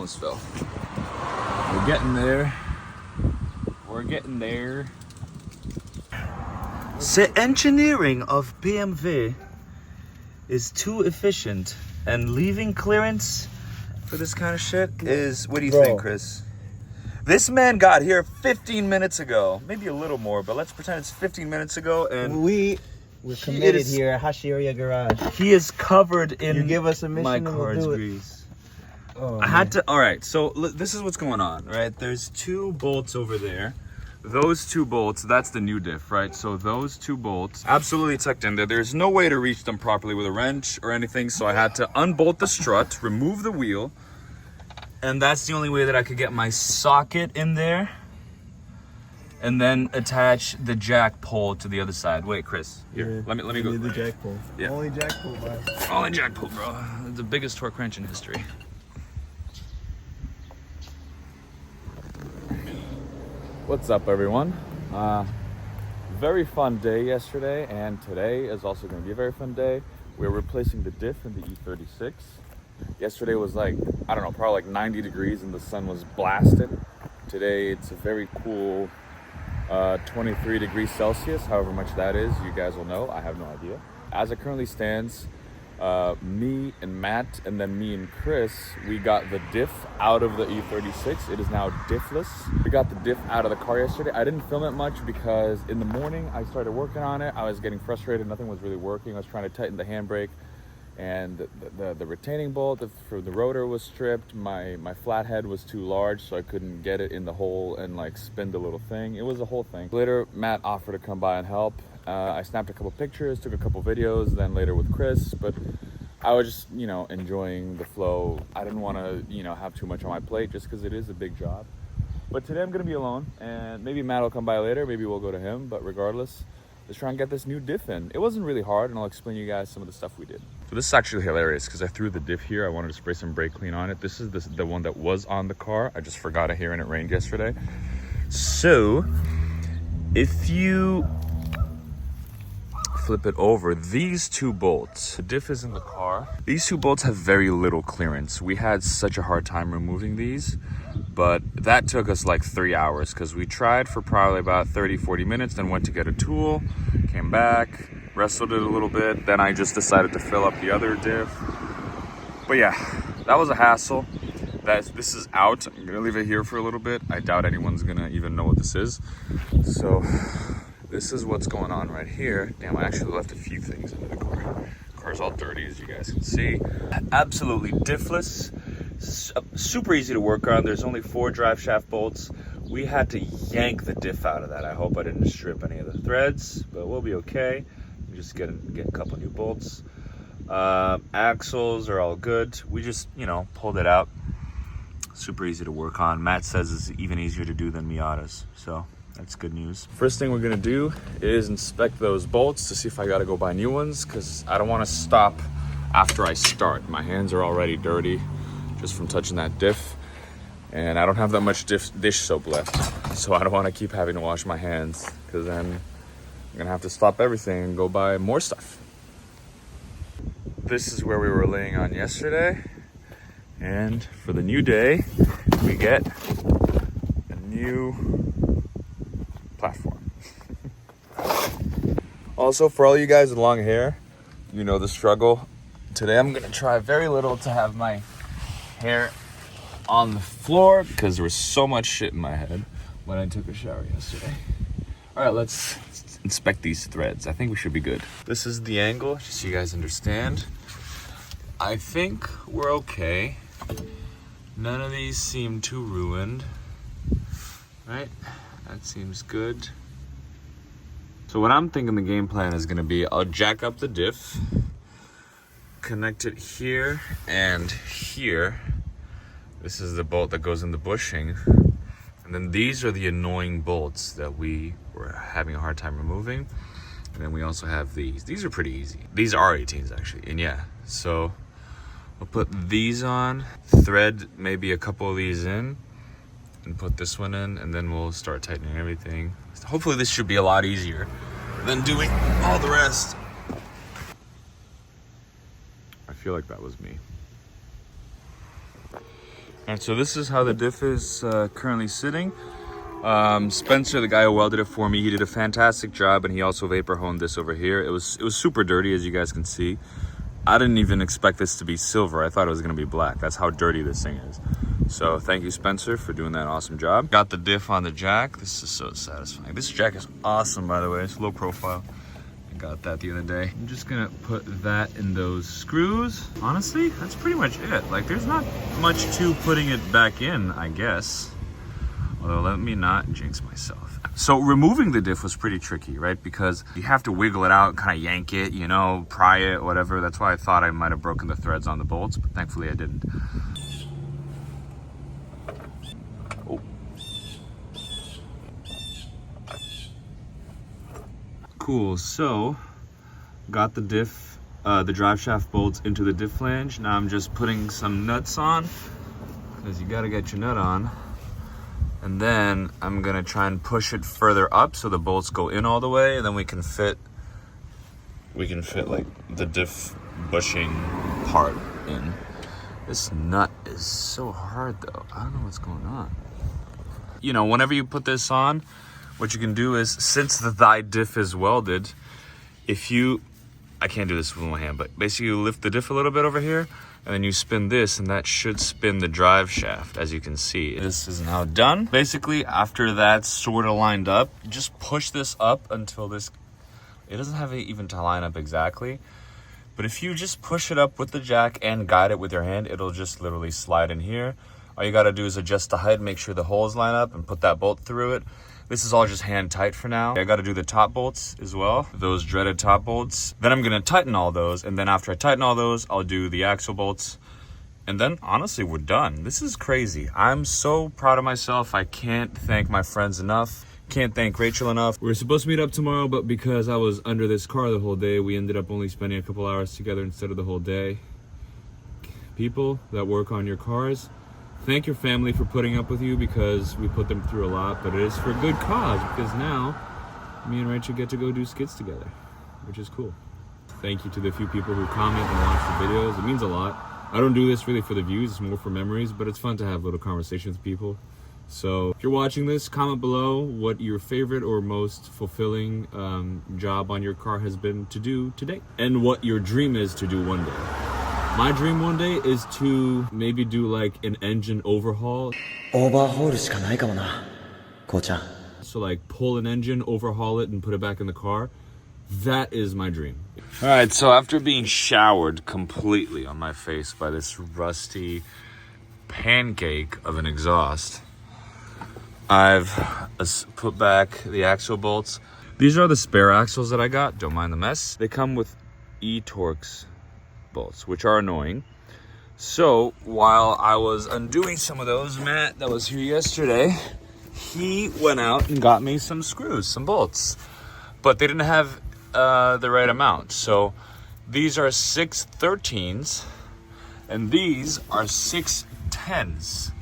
almost fell. We're getting there. We're getting there. The engineering of BMW is too efficient, and leaving clearance for this kind of shit is... What do you think, Chris? This man got here 15 minutes ago. Maybe a little more, but let's pretend it's 15 minutes ago, and... We're committed here at Hashiria Garage. He is covered in You give us a mission my and we'll car's do it. grease. Oh, I had to... All right, so this is what's going on, right? There's 2 bolts over there. Those 2 bolts, that's the new diff, right? So those 2 bolts, absolutely tucked in there. There's no way to reach them properly with a wrench or anything, so I had to unbolt the strut, remove the wheel, and that's the only way that I could get my socket in there, and then attach the jack pole to the other side. Wait, Chris, here, let me go. The jack pole. Yeah. Only jack pole, man. Only jack pole, bro. The biggest torque wrench in history. What's up, everyone? Very fun day yesterday, and today is also going to be a very fun day. We're replacing the diff in the E36. Yesterday was like, I don't know, probably like 90 degrees and the sun was blasted. Today it's a very cool 23 degrees Celsius, however much that is, you guys will know. I have no idea. As it currently stands, me and Matt, and then me and Chris, we got the diff out of the E36. It is now diffless. We got the diff out of the car yesterday. I didn't film it much because in the morning I started working on it. I was getting frustrated. Nothing was really working. I was trying to tighten the handbrake, and the retaining bolt for the rotor was stripped. My flathead was too large, so I couldn't get it in the hole and like spin the little thing. It was a whole thing. Later, Matt offered to come by and help. I snapped a couple pictures, took a couple videos, then later with Chris, but I was just, enjoying the flow. I didn't want to, have too much on my plate just because it is a big job. But today I'm going to be alone, and maybe Matt will come by later, maybe we'll go to him, but regardless, let's try and get this new diff in. It wasn't really hard, and I'll explain to you guys some of the stuff we did. So this is actually hilarious because I threw the diff here. I wanted to spray some brake clean on it. This is the one that was on the car. I just forgot it here and it rained yesterday. So if you flip it over, these 2 bolts, the diff is in the car. These 2 bolts have very little clearance. We had such a hard time removing these, but that took us like 3 hours because we tried for probably about 30-40 minutes, then went to get a tool, came back, wrestled it a little bit, then I just decided to fill up the other diff. But yeah, that was a hassle. This is out. I'm gonna leave it here for a little bit. I doubt anyone's gonna even know what this is. So this is what's going on right here. Damn, I actually left a few things under the car. The car's all dirty, as you guys can see. Absolutely diffless. Super easy to work on. There's only 4 drive shaft bolts. We had to yank the diff out of that. I hope I didn't strip any of the threads, but we'll be okay. Just get a couple new bolts. Axles are all good. We just, pulled it out. Super easy to work on. Matt says it's even easier to do than Miatas, so that's good news. First thing we're gonna do is inspect those bolts to see if I gotta go buy new ones, because I don't want to stop after I start. My hands are already dirty just from touching that diff, and I don't have that much dish soap left, so I don't want to keep having to wash my hands, because then I'm gonna have to stop everything and go buy more stuff. This is where we were laying on yesterday, and for the new day we get a new platform. Also, for all you guys with long hair, you know the struggle. Today I'm gonna try very little to have my hair on the floor because there was so much shit in my head when I took a shower yesterday. All right, let's inspect these threads. I think we should be good. This is the angle, just so you guys understand. I think we're okay. None of these seem too ruined, right? That seems good. So what I'm thinking the game plan is gonna be, I'll jack up the diff, connect it here and here. This is the bolt that goes in the bushing. And then these are the annoying bolts that we were having a hard time removing. And then we also have these. These are pretty easy. These are 18s actually, and yeah. So we'll put these on, thread maybe a couple of these in, and put this one in, and then we'll start tightening everything. Hopefully this should be a lot easier than doing all the rest. I feel like that was me. And so this is how the diff is currently sitting. Spencer, the guy who welded it for me, he did a fantastic job, and he also vapor honed this over here. It was super dirty, as you guys can see. I didn't even expect this to be silver. I thought it was gonna be black. That's how dirty this thing is. So thank you, Spencer, for doing that awesome job. Got the diff on the jack. This is so satisfying. This jack is awesome, by the way. It's low profile. I got that the other day. I'm just gonna put that in those screws. Honestly, that's pretty much it. Like, there's not much to putting it back in, I guess. Although, let me not jinx myself. So removing the diff was pretty tricky, right? Because you have to wiggle it out, kind of yank it, you know, pry it, whatever. That's why I thought I might have broken the threads on the bolts, but thankfully I didn't. Oh. Cool, so got the diff, the drive shaft bolts into the diff flange. Now I'm just putting some nuts on, because you gotta get your nut on. And then I'm gonna try and push it further up so the bolts go in all the way, and then we can fit like the diff bushing part in. This nut is so hard though. I don't know what's going on. You know, whenever you put this on, what you can do is, since the thigh diff is welded, I can't do this with one hand, but basically you lift the diff a little bit over here, and then you spin this, and that should spin the drive shaft, as you can see. This is now done. Basically, after that's sort of lined up, just push this up until this, it doesn't have it even to line up exactly, but if you just push it up with the jack and guide it with your hand, it'll just literally slide in here. All you gotta do is adjust the height, make sure the holes line up, and put that bolt through it. This is all just hand tight for now. I gotta do the top bolts as well, those dreaded top bolts. Then I'm gonna tighten all those, and then after I tighten all those, I'll do the axle bolts. And then honestly, we're done. This is crazy. I'm so proud of myself. I can't thank my friends enough. Can't thank Rachel enough. We were supposed to meet up tomorrow, but because I was under this car the whole day, we ended up only spending a couple hours together instead of the whole day. People that work on your cars, thank your family for putting up with you, because we put them through a lot, but it is for a good cause, because now me and Rachel get to go do skits together, which is cool. Thank you to the few people who comment and watch the videos. It means a lot. I don't do this really for the views, it's more for memories, but it's fun to have little conversations with people. So if you're watching this, comment below what your favorite or most fulfilling job on your car has been to do today, and what your dream is to do one day. My dream one day is to maybe do like an engine overhaul. So like pull an engine, overhaul it, and put it back in the car. That is my dream. All right, so after being showered completely on my face by this rusty pancake of an exhaust, I've put back the axle bolts. These are the spare axles that I got. Don't mind the mess. They come with E-Torx bolts, which are annoying. So while I was undoing some of those, Matt, that was here yesterday, he went out and got me some screws, some bolts, but they didn't have the right amount. So these are 6/13s and these are 6/10s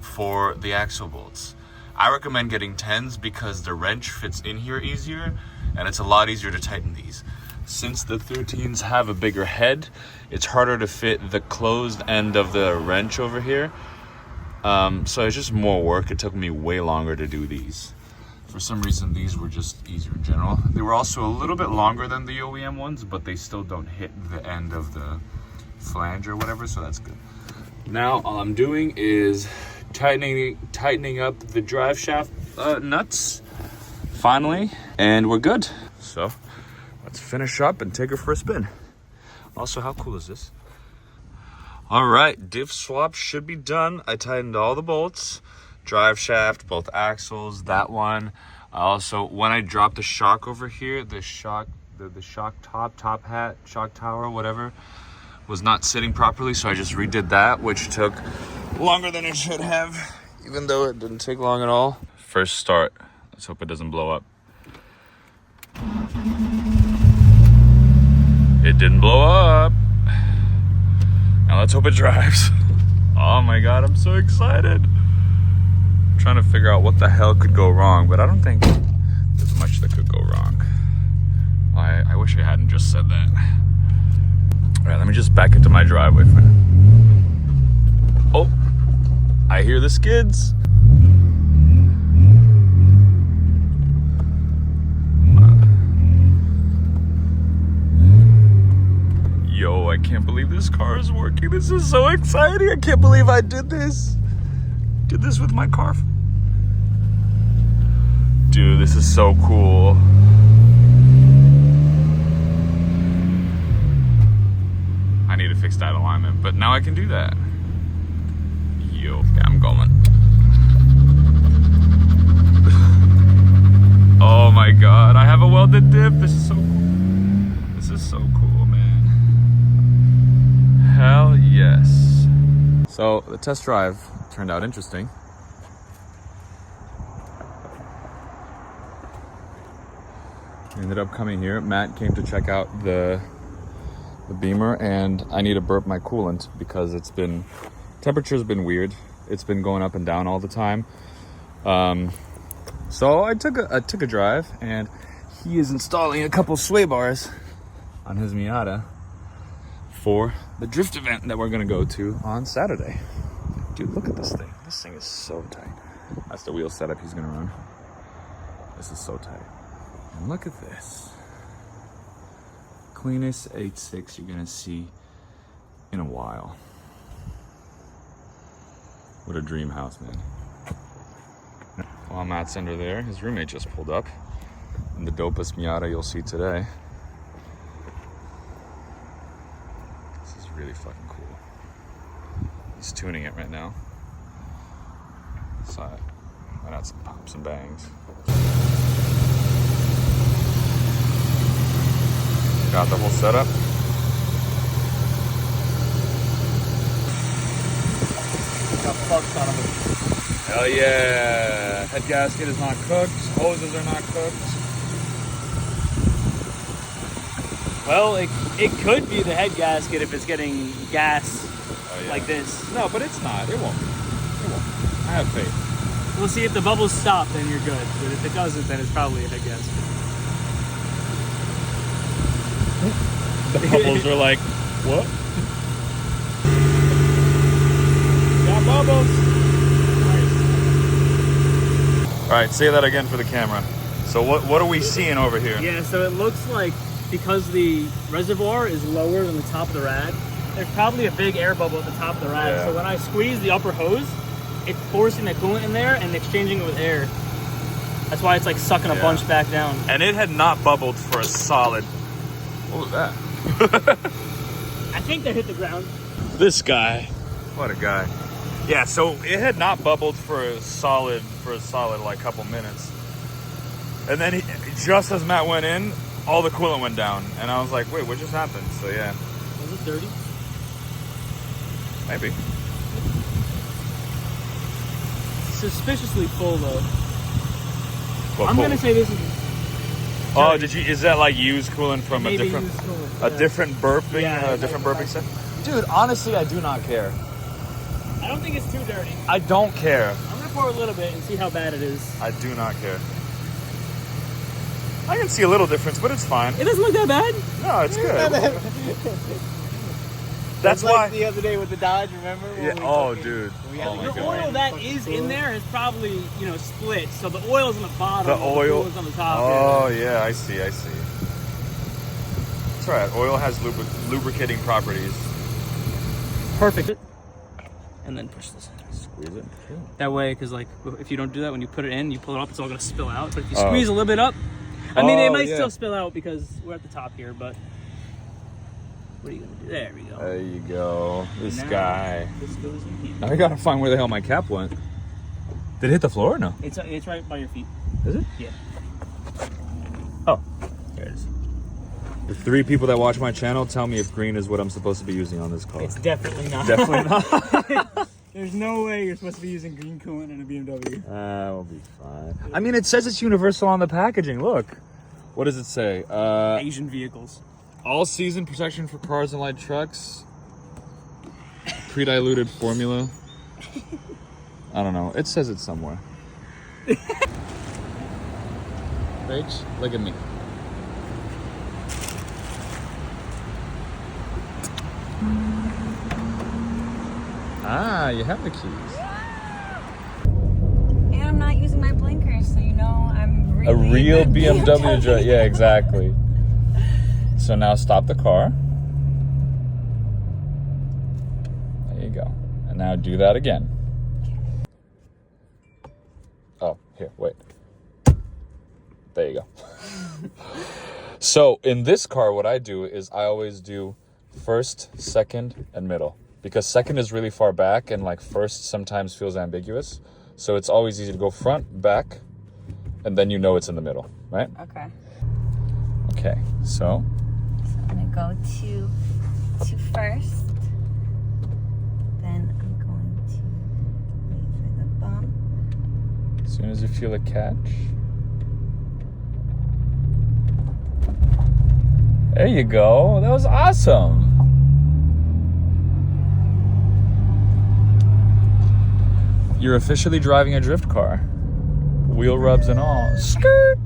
for the axle bolts. I recommend getting 10s because the wrench fits in here easier, and it's a lot easier to tighten these. Since the 13s have a bigger head, it's harder to fit the closed end of the wrench over here. So it's just more work. It took me way longer to do these. For some reason, these were just easier in general. They were also a little bit longer than the OEM ones, but they still don't hit the end of the flange or whatever, so that's good. Now all I'm doing is tightening up the drive shaft nuts, finally, and we're good. So let's finish up and take her for a spin. Also, how cool is this? All right, diff swap should be done. I tightened all the bolts, drive shaft, both axles, that one. I also, when I dropped the shock over here, the shock tower, whatever, was not sitting properly, so I just redid that, which took longer than it should have, even though it didn't take long at all. First start. Let's hope it doesn't blow up. It didn't blow up. Now let's hope it drives. Oh my God, I'm so excited. I'm trying to figure out what the hell could go wrong, but I don't think there's much that could go wrong. I wish I hadn't just said that. All right, let me just back into my driveway for now. Oh, I hear the skids. Yo, I can't believe this car is working. This is so exciting. I can't believe I did this. Did this with my car. Dude, this is so cool. I need to fix that alignment, but now I can do that. Yo, okay, I'm going. Oh my god, I have a welded diff. This is so cool. This is so cool, man. Hell yes. So the test drive turned out interesting. We ended up coming here. Matt came to check out the Beamer, and I need to burp my coolant because temperature's been weird. It's been going up and down all the time. So I took a drive, and he is installing a couple sway bars on his Miata for the drift event that we're gonna go to on Saturday. Dude, look at this thing. This thing is so tight. That's the wheel setup he's gonna run. This is so tight. And look at this. Cleanest 8.6 you're gonna see in a while. What a dream house, man. While Matt's under there, his roommate just pulled up in the dopest Miata you'll see today. This is really fucking cool. He's tuning it right now. So why not some pops and bangs? Got the whole setup. Got fucked on him. Hell yeah! Head gasket is not cooked. Hoses are not cooked. Well, it could be the head gasket if it's getting gas like this. No, but it's not. It won't be. It won't be. I have faith. We'll see if the bubbles stop, then you're good. But if it doesn't, then it's probably a head gasket. The bubbles are like, what? Got bubbles. All right, say that again for the camera. So what are we seeing over here? Yeah, so it looks like because the reservoir is lower than the top of the rad, there's probably a big air bubble at the top of the rad. Yeah. So when I squeeze the upper hose, it's forcing the coolant in there and exchanging it with air. That's why it's like sucking a bunch back down. And it had not bubbled for a solid. What was that? I think they hit the ground. This guy. What a guy. Yeah, so it had not bubbled for a solid like couple minutes. And then just as Matt went in, all the coolant went down. And I was like, wait, what just happened? So yeah. Was it dirty? Maybe. Suspiciously full though. Well, I'm cool. gonna say this is. Oh, is that like used coolant from Maybe a different used coolant, yeah. different burping Yeah, different burping set? Dude, honestly, I do not care. I don't think it's too dirty. I don't care. I'm gonna pour a little bit and see how bad it is. I do not care. I can see a little difference, but it's fine. It doesn't look that bad. No, it's good. That's why. Like the other day with the Dodge, remember? Yeah. Oh, dude. Oh my The god. oil that is in there is probably, split. So the oil's on the bottom. The oil. The on the top. Oh yeah, I see. That's right. Oil has lubricating properties. Perfect. And then push this. Squeeze it. That way, because if you don't do that when you put it in, you pull it up, it's all gonna spill out. But if you squeeze a little bit up, I mean, it might still spill out because we're at the top here. But what are you gonna do? There we go. There you go. This guy. This goes in here. Now I gotta find where the hell my cap went. Did it hit the floor or no? It's right by your feet. Is it? Yeah. Oh, there it is. The 3 people that watch my channel tell me if green is what I'm supposed to be using on this car. It's definitely not. Definitely not. There's no way you're supposed to be using green coolant in a BMW. We'll be fine. I mean, it says it's universal on the packaging. Look. What does it say? Asian vehicles. All-season protection for cars and light trucks. Pre-diluted formula. I don't know. It says it somewhere. Rach, look at me. Ah, you have the keys. my blinkers, so you know I'm really A real good BMW driver. Yeah, exactly. So now stop the car. There you go. And now do that again. Oh, here, wait. There you go. So in this car, what I do is I always do first, second, and middle. Because second is really far back and like first sometimes feels ambiguous. So it's always easy to go front, back, and then you know it's in the middle, right? Okay. Okay, so I'm gonna go to first. Then I'm going to wait for the bump. as soon as you feel a catch. There you go. That was awesome. You're officially driving a drift car. Wheel rubs and all. Skirt.